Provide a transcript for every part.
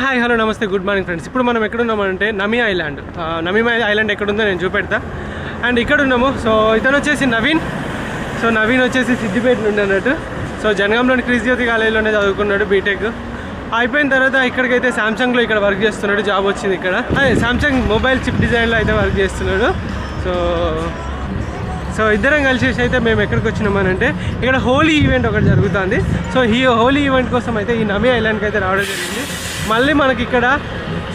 Hi hello నమస్తే good morning friends. ఇప్పుడు మనం ఎక్కడున్నామంటే నమీ ఐలాండ్. నమీ ఐలాండ్ ఎక్కడుందో నేను చూపెడతా. అండ్ ఇక్కడ ఉన్నాము. సో ఇతను వచ్చేసి నవీన్. సో నవీన్ వచ్చేసి సిద్దిపేట నుండి అన్నట్టు. సో జనగాంలోని క్రిస్ జ్యోతి కాలేజీలోనే చదువుకున్నాడు బీటెక్. అయిపోయిన తర్వాత ఇక్కడికైతే శాంసంగ్లో ఇక్కడ వర్క్ చేస్తున్నాడు. జాబ్ వచ్చింది ఇక్కడ. శాంసంగ్ మొబైల్ చిప్ డిజైన్లో అయితే వర్క్ చేస్తున్నాడు. సో ఇద్దరం కలిసి అయితే మేము ఎక్కడికి వచ్చినామనంటే ఇక్కడ హోలీ ఈవెంట్ ఒకటి జరుగుతుంది. సో ఈ హోలీ ఈవెంట్ కోసం అయితే ఈ నమీ ఐలాండ్కి అయితే రావడం జరిగింది. మళ్ళీ మనకి ఇక్కడ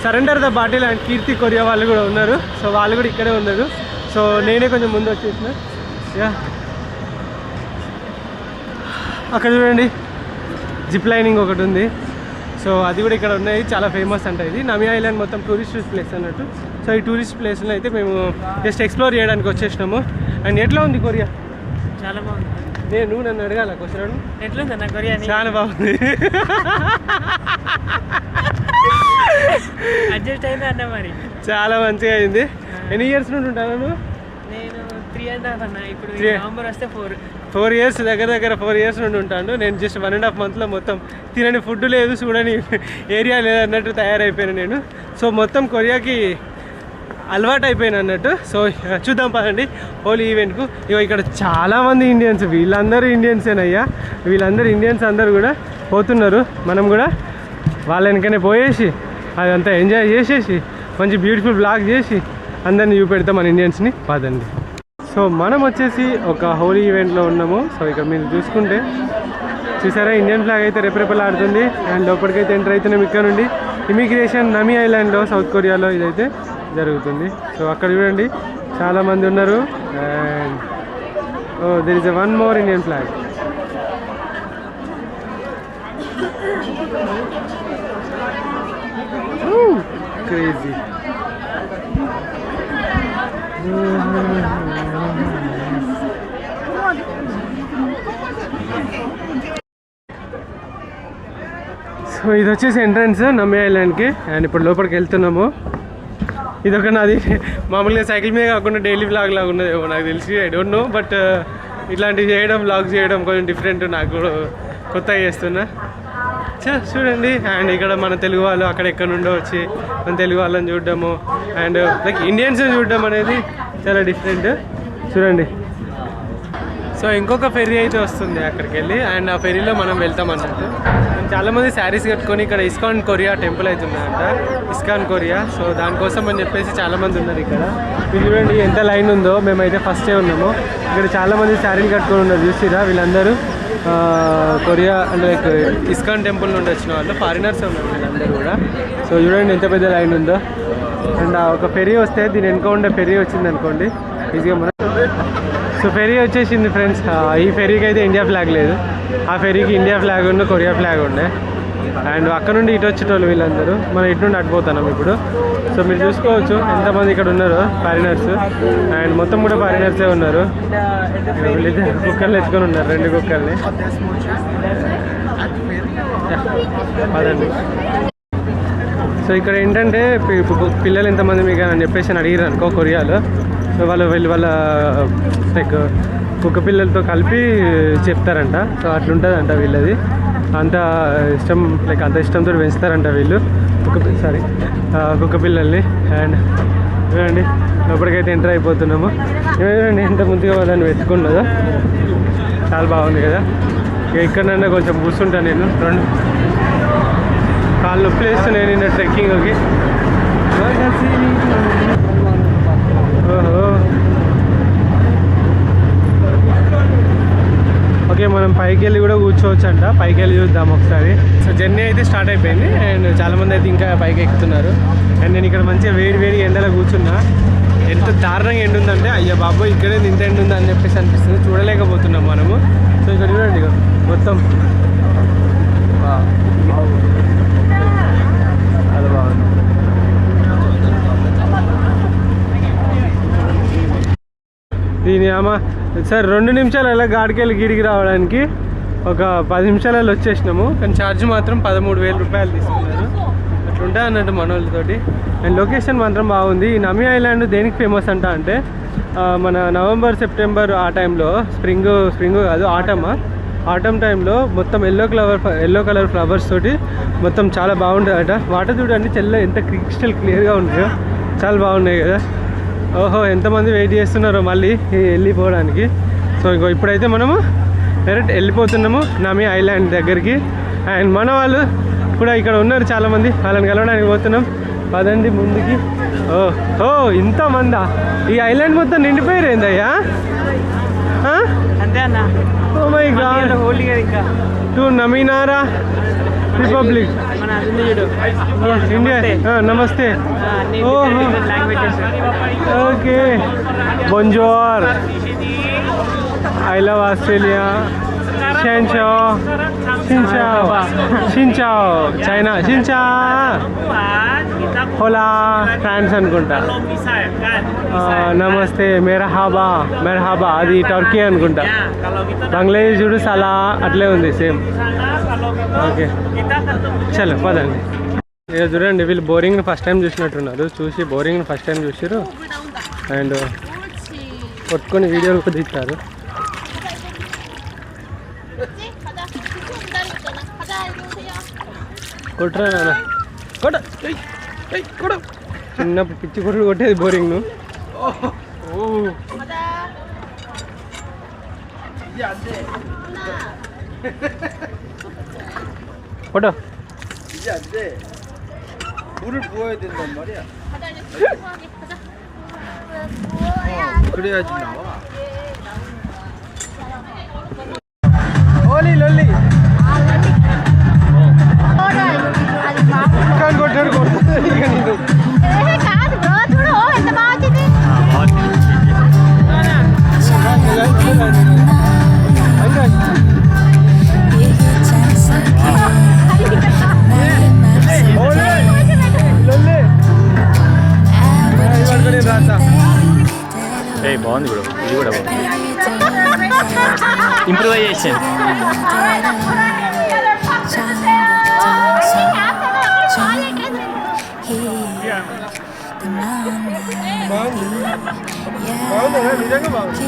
surrender the battle and Keerthi Korea వాళ్ళు కూడా ఉన్నారు. సో వాళ్ళు కూడా ఇక్కడే ఉన్నారు. సో నేనే కొంచెం ముందు వచ్చేసిన. అక్కడ చూడండి జిప్ లైనింగ్ ఒకటి ఉంది. సో అది కూడా ఇక్కడ ఉన్నాయి. చాలా ఫేమస్ అంట ఇది. నమీ ఐలాండ్ మొత్తం టూరిస్ట్ ప్లేస్ అన్నట్టు. సో ఈ టూరిస్ట్ ప్లేస్లో అయితే మేము జస్ట్ ఎక్స్ప్లోర్ చేయడానికి వచ్చేసినాము. అండ్ ఎట్లా ఉంది కొరియా? చాలా బాగుంది. నువ్వు నన్ను అడగాల క్వశ్చన్. ఎట్లుంది అన్న కొరియా? చాలా బాగుంది. అడ్జస్ట్ అయింది అన్న. మరి చాలా మంచిగా అయింది. ఎన్ని ఇయర్స్ నుండి ఉంటాను? నేను 3.5 అన్న. ఇప్పుడు నవంబర్ వస్తే 4 ఇయర్స్ దగ్గర 4 ఇయర్స్ నుండి ఉంటాను. నేను జస్ట్ 1.5 మంత్లో మొత్తం తినని ఫుడ్ లేదు, చూడని ఏరియా లేదు అన్నట్టు తయారైపోయాను నేను. సో మొత్తం కొరియాకి అలవాటు అయిపోయాను అన్నట్టు. సో చూద్దాం పదండి హోలీ ఈవెంట్కు. ఇక్కడ చాలామంది ఇండియన్స్, వీళ్ళందరూ ఇండియన్సేనయ్యా. వీళ్ళందరూ ఇండియన్స్ అందరూ కూడా పోతున్నారు. మనం కూడా వాళ్ళ వెనకనే పోయేసి అదంతా ఎంజాయ్ చేసేసి మంచి బ్యూటిఫుల్ బ్లాగ్ చేసి అందరినీ చూపెడతాం మన ఇండియన్స్ని. పదండి. సో మనం వచ్చేసి ఒక హోలీ ఈవెంట్లో ఉన్నాము. సో ఇక్కడ మీరు చూసుకుంటే చూసారా ఇండియన్ ఫ్లాగ్ అయితే రెపరెపలాడుతుంది. అండ్ లోపలికైతే ఎంటర్ అవుతున్నాం. ఇక్కడ నుండి ఇమిగ్రేషన్ నమీ ఐలాండ్లో సౌత్ కొరియాలో ఇదైతే జరుగుతుంది. సో అక్కడ చూడండి చాలామంది ఉన్నారు. And there is one more Indian flag. Crazy. So ఇది వచ్చేసి ఎంట్రన్స్ నమీ ఐలాండ్కి. అండ్ ఇప్పుడు లోపలికి వెళ్తున్నాము. ఇదొక నాది మామూలుగా సైకిల్ మీద కాకుండా డైలీ వ్లాగ్ లాగా ఉన్నదేమో నాకు తెలిసి. I don't know. బట్ ఇట్లాంటివి చేయడం, వ్లాగ్ చేయడం కొంచెం డిఫరెంట్. నాకు కొత్తగా చేస్తున్నా. చూడండి. అండ్ ఇక్కడ మన తెలుగు వాళ్ళు అక్కడెక్కడ నుండో వచ్చి మన తెలుగు వాళ్ళని చూడడము అండ్ లైక్ ఇండియన్స్ చూడడం అనేది చాలా డిఫరెంట్. చూడండి. సో ఇంకొక ఫెర్రీ అయితే వస్తుంది అక్కడికి వెళ్ళి. అండ్ ఆ ఫెర్రీలో మనం వెళ్తాం అన్నట్టు. చాలామంది శారీస్ కట్టుకొని ఇక్కడ ఇస్కాన్ కొరియా టెంపుల్ అవుతుందంట. ISKCON Korea. సో దానికోసం అని చెప్పేసి చాలామంది ఉన్నారు ఇక్కడ. మీరు చూడండి ఎంత లైన్ ఉందో. మేమైతే ఫస్టే ఉన్నాము. ఇక్కడ చాలామంది శారీలు కట్టుకొని ఉన్నారు. చూసిరా వీళ్ళందరూ కొరియా అంటే లైక్ ఇస్కాన్ టెంపుల్ నుండి వచ్చిన వాళ్ళు, ఫారినర్స్ ఉన్నారు వీళ్ళందరూ కూడా. సో చూడండి ఎంత పెద్ద లైన్ ఉందో. అండ్ ఒక ఫెరీ వస్తే దీని వెనుక ఉండే ఫెరీ వచ్చింది అనుకోండి ఈజీగా మనం. సో ఫెరీ వచ్చేసింది ఫ్రెండ్స్. ఈ ఫెరీకి అయితే ఇండియా ఫ్లాగ్ లేదు. ఆ ఫెరీకి ఇండియా ఫ్లాగ్ ఉండే, కొరియా ఫ్లాగ్ ఉండే. అండ్ అక్కడ నుండి ఇటు వచ్చేటోళ్ళు వీళ్ళందరూ. మనం ఇటు నుండి అటుపోతున్నాం ఇప్పుడు. సో మీరు చూసుకోవచ్చు ఎంతమంది ఇక్కడ ఉన్నారు ఫారినర్స్. అండ్ మొత్తం కూడా ఫారినర్సే ఉన్నారు. వీళ్ళిద్దరు కుక్కర్లు ఎత్తుకొని ఉన్నారు, 2 కుక్కర్ని. అదండి. సో ఇక్కడ ఏంటంటే పిల్లలు ఎంతమంది మీకు అని చెప్పేసి అడిగారు అనుకో కొరియాలో. సో వాళ్ళ లైక్ కుక్క పిల్లలతో కలిపి చెప్తారంట. సో అట్లుంటుందంట వీళ్ళది. అంత ఇష్టం, లైక్ అంత ఇష్టంతో పెంచుతారంట వీళ్ళు కుక్క పిల్లల్ని. అండ్ చూడండి లోపలికైతే ఎంటర్ అయిపోతున్నాము. చూడండి ఎంత ముందుగా వాళ్ళని వెతుకున్నదో. చాలా బాగుంది కదా. ఇక్కడన్నా కొంచెం కూర్చుంటాను నేను. 2 కాళ్ళు నొప్పి వేస్తున్నాయి నిన్న ట్రెక్కింగ్కి. ఓహో. ఓకే మనం పైకి వెళ్ళి కూడా కూర్చోవచ్చు అంట. పైకి వెళ్ళి చూద్దాం ఒకసారి. సో జర్నీ అయితే స్టార్ట్ అయిపోయింది. అండ్ చాలామంది అయితే ఇంకా పైకి ఎక్కుతున్నారు. అండ్ నేను ఇక్కడ మంచిగా వేడి ఎండలో కూర్చున్నా. ఎంత దారుణంగా ఎండు ఉందంటే అయ్యా బాబు ఇక్కడే ఇంత ఎండు ఉందా అని చెప్పేసి అనిపిస్తుంది. చూడలేకపోతున్నాం మనము. సో ఇక్కడ చూడండి మొత్తం చాలా బాగుంది. దీని అమ్మ సార్ 2 నిమిషాలు అలా గాడికెళ్ళి గిడికి రావడానికి ఒక 10 నిమిషాలలో వచ్చేసినాము. కానీ ఛార్జ్ మాత్రం 13,000 రూపాయలు తీసుకున్నారు. అట్లుంటుంది అన్నట్టు మన వాళ్ళతోటి. అండ్ లొకేషన్ మాత్రం బాగుంది. ఈ నమీ ఐలాండ్ దేనికి ఫేమస్ అంటే మన నవంబర్ సెప్టెంబర్ ఆ టైంలో స్ప్రింగ్ కాదు ఆటమ్ ఆటమ్ టైంలో మొత్తం ఎల్లో కలర్ ఫ్లవర్స్ తోటి మొత్తం చాలా బాగుంటుందట. వాటర్ చూడండి ఎంత క్రిస్టల్ క్లియర్గా ఉన్నాయో, చాలా బాగున్నాయి కదా. ఓహో ఎంతమంది వెయిట్ చేస్తున్నారో మళ్ళీ వెళ్ళిపోవడానికి. సో ఇంకో ఇప్పుడైతే మనము డైరెక్ట్ వెళ్ళిపోతున్నాము నమి ఐలాండ్ దగ్గరికి. అండ్ మన వాళ్ళు కూడా ఇక్కడ ఉన్నారు చాలామంది, వాళ్ళని కలవడానికి పోతున్నాం. పదండి ముందుకి. ఓ ఇంతమందా? ఈ ఐలాండ్ మొత్తం నిండిపోయారు ఏందయ్యా? అంతే అన్న. ఓ మై గాడ్, టు నమీనారా రిపబ్లిక్ ఇండియా. నమస్తే. ఓకే, బొంజోర్, ఐ లవ్ ఆస్ట్రేలియా, షిన్చాओ చైనా, హోలా ఫ్రాన్స్ అనుకుంటా. నమస్తే, మెర్హాబా అది టర్కీ అనుకుంటా. బంగ్లాదేశ్ చూడు సలా అట్లే ఉంది సేమ్. ఓకే చలో పదండి. ఇక చూడండి వీళ్ళు బోరింగ్ని ఫస్ట్ టైం చూసినట్టున్నారు. బోరింగ్ని ఫస్ట్ టైం చూసారు అండ్ కొట్టుకొని వీడియోలు దిగుతారు. కొట్టరా నాన్న, కొట్ట. చిన్నప్పుడు పిచ్చి కొట్టుడు కొట్టేది బోరింగ్ను. కొట్ట. 물을 부어야 된단 말이야. 그래야지 나와. ఓలీ లొల్లి కొట్టాడు కొడుతుంది ఇక నేను. బాగుంది బ్రో, ఇది కూడా బాగుంది. ఇంప్రూవైజేషన్. నిజంగా బాగుంది.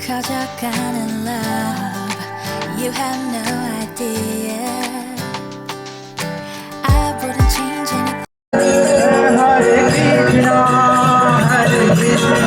커져가는 love, you have no idea. I wouldn't change anything. Hare Krishna, Hare Krishna,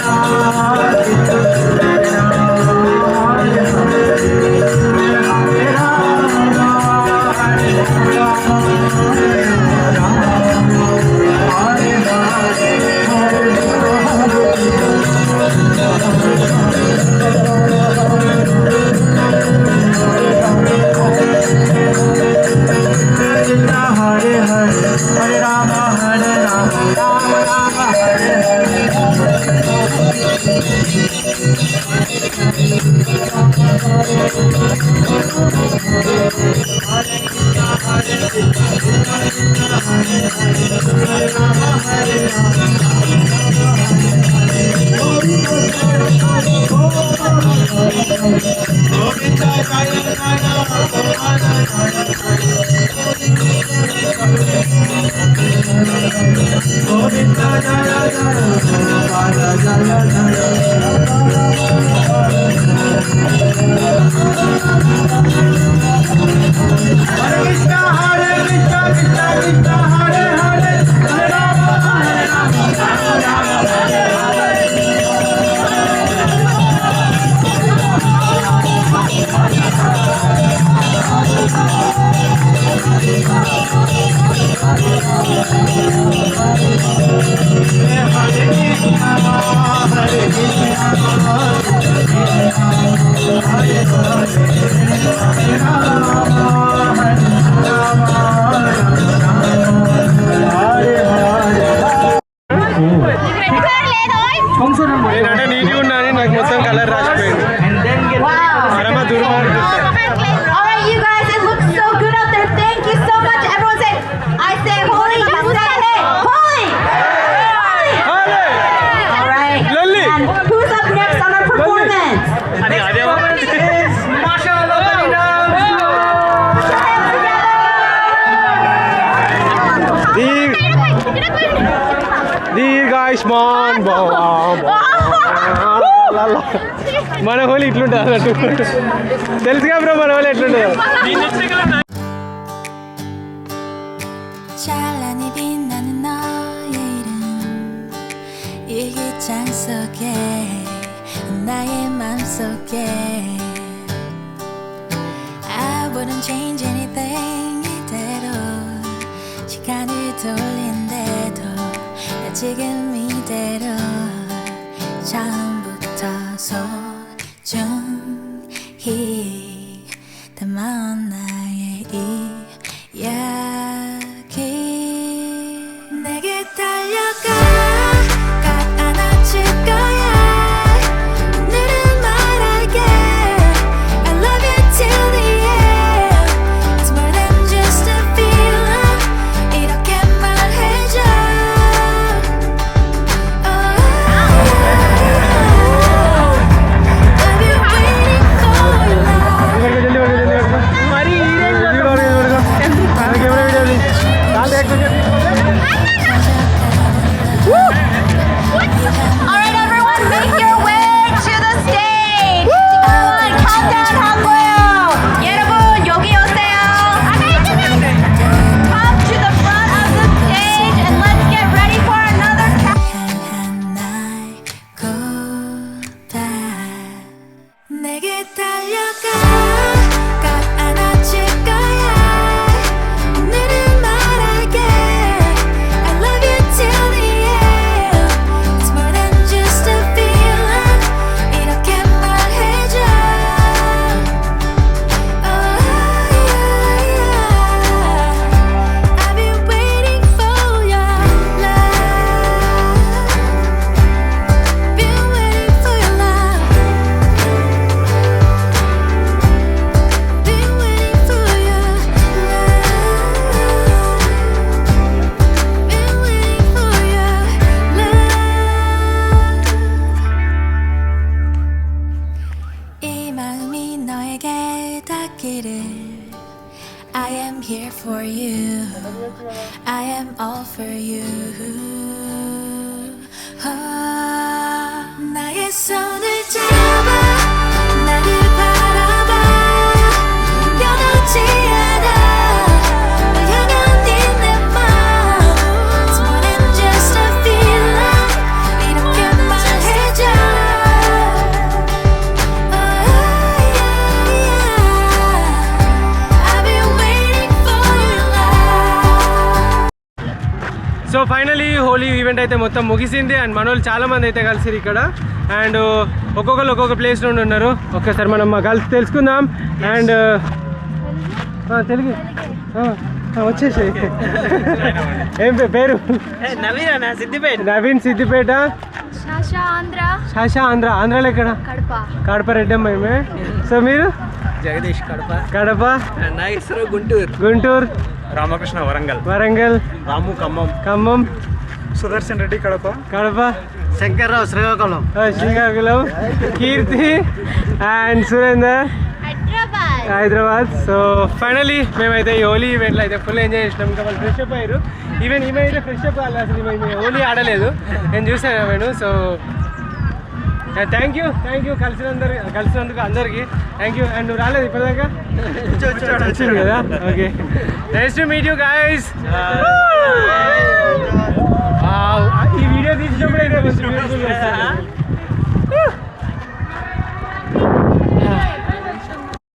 Krishna నేనంటే నీట్గా ఉన్నా అని నాకు మొత్తం కలర్ రాసిపోయింది. పరమ దుర్మార్గం. దీర్ఘాయుష్మాన్ భవ. మన హోలీ ఇట్లుంటుంది అన్నట్టు తెలుసుగా బ్రో మన హోలీ ఎట్లుంటుందో. 찬란히 빛나는 너의 이름 일기장 속에 나의 맘속에 I wouldn't change anything 이대로 시간을 돌린대도 나 지금 이대로 처음부터 소중히 담아 나의 이야기 내게 달려가 꽉 안아줄 거야 오늘은 말할게 I love you till the end It's more than just a feeling 이렇게 말해줘 I've been waiting for your love మరి All right, everyone, make your way to the stage. countdown 하고요. 여러분 여기 오세요. Come to the front of the stage and let's get ready for another 향한 날 고다 내게 달려가 꽉 안아줄 거야 오늘은 말할게 I love you till the end It's more than just a feeling 이렇게 말해줘 Oh yeah I've been waiting for your love Been waiting for your love Been waiting for your love Been waiting for your love 이 마음이 너에게 닿기를 I am here for you I am all for you 나의 손을 잡아 나를 바라봐 변하지 않아 널 향한 네 맘 It's more than just a feeling 이렇게 말해줘 Oh yeah I've been waiting for your love so finally Holi event అయితే మొత్తం ముగిసింది and మన వాళ్ళు చాలా మంది అయితే కలిసిరు ఇక్కడ and ఒక్కొక్కరు ఒక్కొక్క ప్లేస్ నుండి ఉన్నారు. ఒక్కసారి మనం కలిసి తెలుసుకుందాం అండ్ తెలుగు వచ్చేసి ఏం పేరు నవీన్ సిద్దిపేట. నవీన్ సిద్దిపేట శాషా ఆంధ్రాలో ఎక్కడ కడప రెడ్డమ్మ ఏమే సో మీరు Jagadish Kadapa. Kadapa Nageswararao Guntur. Ramakrishna Warangal. Ramu Khammam Sudarshan Reddy Kadapa. Shankarrao Srikakulam. Keerthi and Surender Hyderabad. So finally మేమైతే ఈ హోలీ ఈవెంట్లో అయితే ఫుల్ ఎంజాయ్ చేసినాం. ఇంకా వాళ్ళు ఫ్రెష్ అప్ అయ్యారు. ఈవెన్ ఈమె అయితే ఫ్రెష్ అప్ కాలేదు, అసలు ఈమె హోలీ ఆడలేదు, నేను చూసాను ఆమెను. సో థ్యాంక్ యూ కలిసినందుకు అందరికి థ్యాంక్ యూ. అండ్ నువ్వు రాలేదు ఇప్పటిదాకా వచ్చింది కదా. Okay, nice to meet you guys. ఈ వీడియో